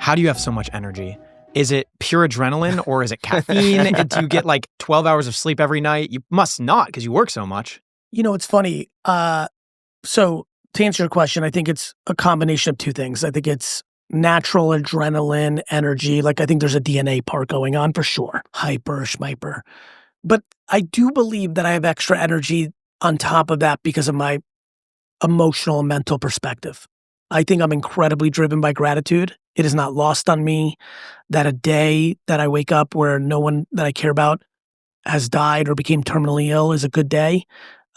How do you have so much energy? Is it pure adrenaline or is it caffeine? Do you get like 12 hours of sleep every night? You must not because you work so much. You know, it's funny. So to answer your question, I think it's a combination of two things. I think it's natural adrenaline, energy. Like I think there's a DNA part going on for sure. Hyper, schmiper. But I do believe that I have extra energy on top of that because of my emotional and mental perspective. I think I'm incredibly driven by gratitude. It is not lost on me that a day that I wake up where no one that I care about has died or became terminally ill is a good day.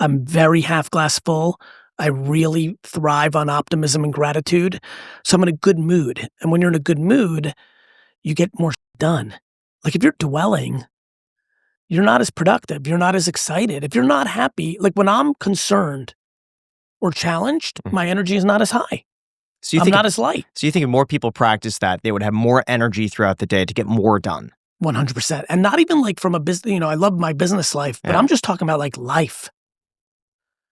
I'm very half glass full. I really thrive on optimism and gratitude. So I'm in a good mood. And when you're in a good mood, you get more done. Like if you're dwelling, you're not as productive. You're not as excited. If you're not happy, like when I'm concerned or challenged, my energy is not as high. So I'm not as light. So you think if more people practice that, they would have more energy throughout the day to get more done? 100%. And not even like from a business, you know, I love my business life, but I'm just talking about like life.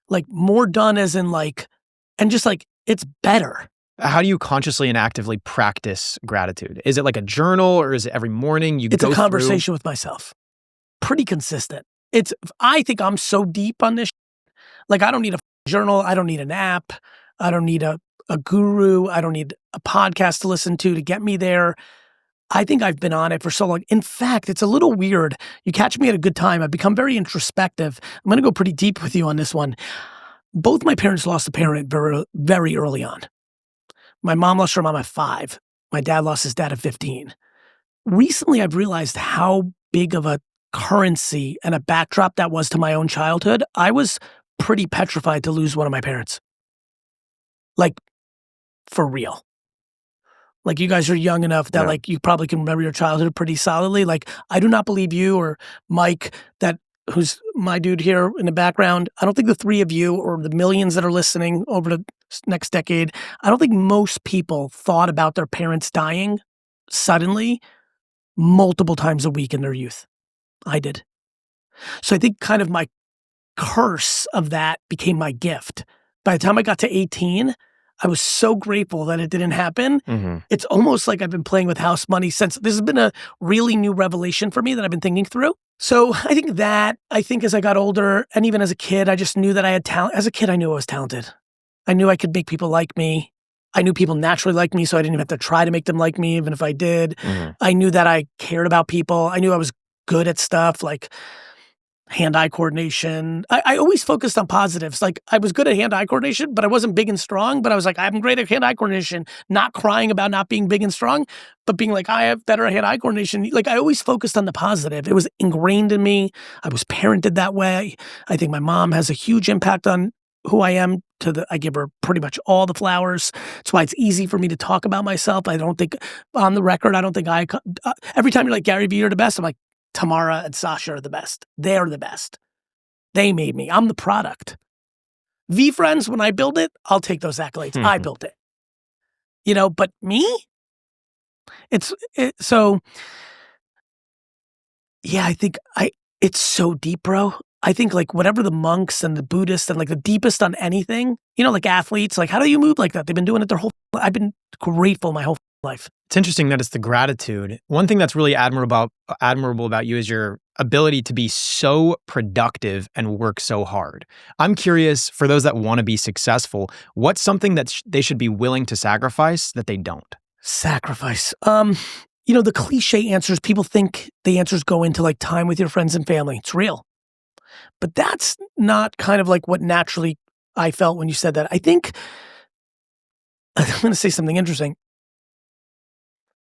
Like more done as in like, and just like, it's better. How do you consciously and actively practice gratitude? Is it like a journal or is it every morning It's a conversation with myself. Pretty consistent. I think I'm so deep on this. Like I don't need a journal. I don't need an app. I don't need a guru. I don't need a podcast to listen to get me there. I think I've been on it for so long. In fact, it's a little weird. You catch me at a good time. I've become very introspective. I'm going to go pretty deep with you on this one. Both my parents lost a parent very, very early on. My mom lost her mom at 5. My dad lost his dad at 15. Recently, I've realized how big of a currency and a backdrop that was to my own childhood. I was pretty petrified to lose one of my parents. Like, for real. Like you guys are young enough that like you probably can remember your childhood pretty solidly. Like I do not believe you or Mike, who's my dude here in the background. I don't think the three of you or the millions that are listening over the next decade, I don't think most people thought about their parents dying suddenly multiple times a week in their youth. I did. So I think kind of my curse of that became my gift. By the time I got to 18, I was so grateful that it didn't happen. Mm-hmm. It's almost like I've been playing with house money since. This has been a really new revelation for me that I've been thinking through. So I think as I got older and even as a kid, I just knew that I had talent. As a kid, I knew I was talented. I knew I could make people like me. I knew people naturally liked me, so I didn't even have to try to make them like me, even if I did. Mm-hmm. I knew that I cared about people. I knew I was good at stuff like hand-eye coordination. I always focused on positives. Like I was good at hand-eye coordination, but I wasn't big and strong. But I was like, I'm great at hand-eye coordination, not crying about not being big and strong, but being like, I have better hand-eye coordination. Like I always focused on the positive. It was ingrained in me. I was parented that way. I think my mom has a huge impact on who I am. I give her pretty much all the flowers. That's why it's easy for me to talk about myself. I don't think on the record, every time you're like, Gary Vee, you're the best. I'm like, Tamara and Sasha are the best. They're the best. They made me. I'm the product. V-Friends, when I build it, I'll take those accolades. Mm-hmm. I built it. You know, but me? So, yeah, I think it's so deep, bro. I think like whatever the monks and the Buddhists and like the deepest on anything, you know, like athletes, like how do you move like that? They've been doing it I've been grateful my whole life. It's interesting that it's the gratitude. One thing that's really admirable about you is your ability to be so productive and work so hard. I'm curious, for those that want to be successful, what's something that they should be willing to sacrifice that they don't? Sacrifice. You know, the cliche answers, people think the answers go into like time with your friends and family. It's real. But that's not kind of like what naturally I felt when you said that. I think, I'm going to say something interesting.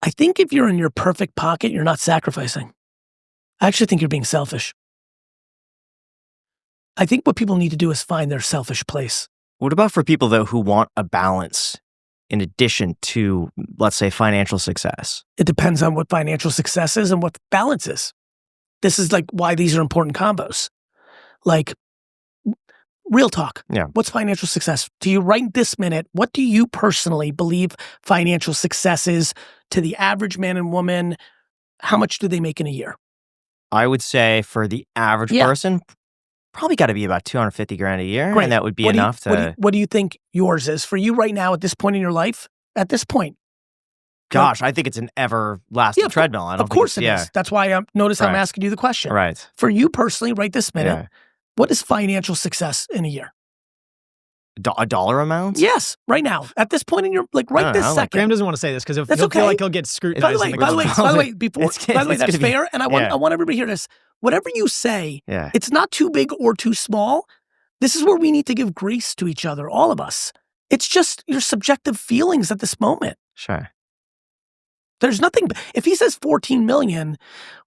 I think if you're in your perfect pocket, you're not sacrificing. I actually think you're being selfish. I think what people need to do is find their selfish place. What about for people, though, who want a balance in addition to, let's say, financial success? It depends on what financial success is and what balance is. This is like why these are important combos. Like, real talk. Yeah. What's financial success? To you right this minute, what do you personally believe financial success is to the average man and woman? How much do they make in a year? I would say for the average person, probably got to be about $250,000 a year. Great. And that would be enough to... What do you think yours is? For you right now at this point in your life? At this point. Gosh, I think it's an everlasting treadmill. I don't of course think it is. That's why notice I'm asking you the question. Right. For you personally, right this minute, what is financial success in a year? A dollar amount? Yes, right now. At this point in your, like right this second. Graham doesn't want to say this because he'll That's feel okay. like he'll get scrutinized. By the way, that's fair. And I want everybody to hear this. Whatever you say, it's not too big or too small. This is where we need to give grace to each other, all of us. It's just your subjective feelings at this moment. Sure. There's nothing. If he says 14 million,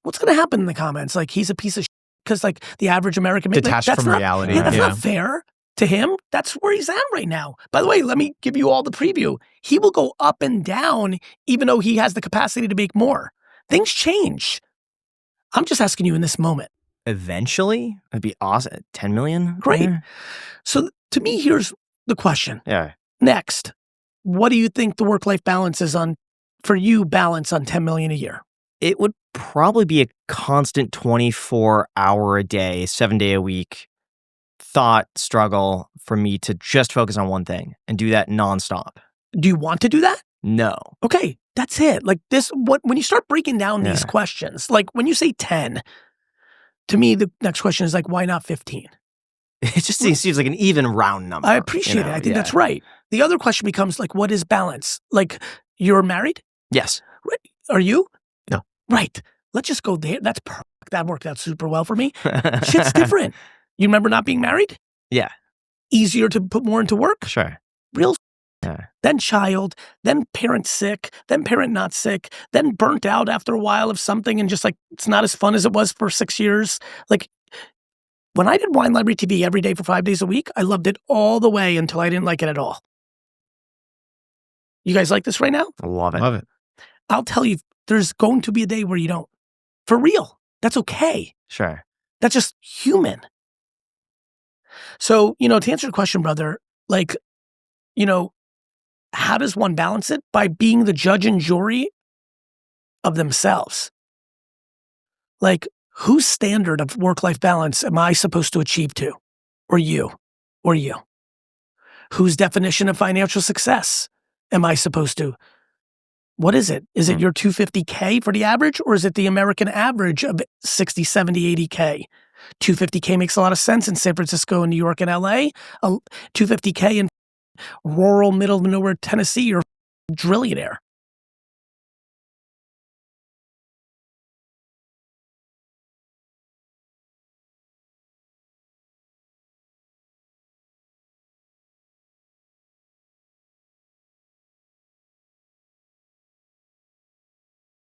what's going to happen in the comments? Like he's a piece of shit because like the average American detached from reality. Yeah, that's not fair to him. That's where he's at right now. By the way, let me give you all the preview. He will go up and down even though he has the capacity to make more. Things change. I'm just asking you in this moment. Eventually, it'd be awesome. 10 million? Great. Yeah. So to me, here's the question. Yeah. Next, what do you think the work-life balance is on, for you, balance on 10 million a year? It would probably be a constant 24-hour-a-day, 7-day a week thought struggle for me to just focus on one thing and do that nonstop. Do you want to do that? No. Okay, that's it. Like this, when you start breaking down these questions, like when you say 10, to me, the next question is like, why not 15? It just seems like an even round number. I appreciate it. I think that's right. The other question becomes like, what is balance? Like, you're married? Yes. Right. Are you? No. Right. Let's just go there. That's perfect. That worked out super well for me. Shit's different. You remember not being married? Yeah. Easier to put more into work? Sure. Real. Yeah. Then child, then parent sick, then parent not sick, then burnt out after a while of something and just like, it's not as fun as it was for 6 years. Like, when I did Wine Library TV every day for 5 days a week, I loved it all the way until I didn't like it at all. You guys like this right now? Love it. Love it. I'll tell you, there's going to be a day where you don't. For real. That's okay. Sure. That's just human. So, to answer the question, brother, like, how does one balance it? By being the judge and jury of themselves. Like, whose standard of work-life balance am I supposed to achieve to? Or you? Or you? Whose definition of financial success am I supposed to? What is it? Is it your 250K for the average, or is it the American average of 60, 70, 80K? 250K makes a lot of sense in San Francisco and New York and LA. 250K in rural middle of nowhere Tennessee, you're a drillionaire.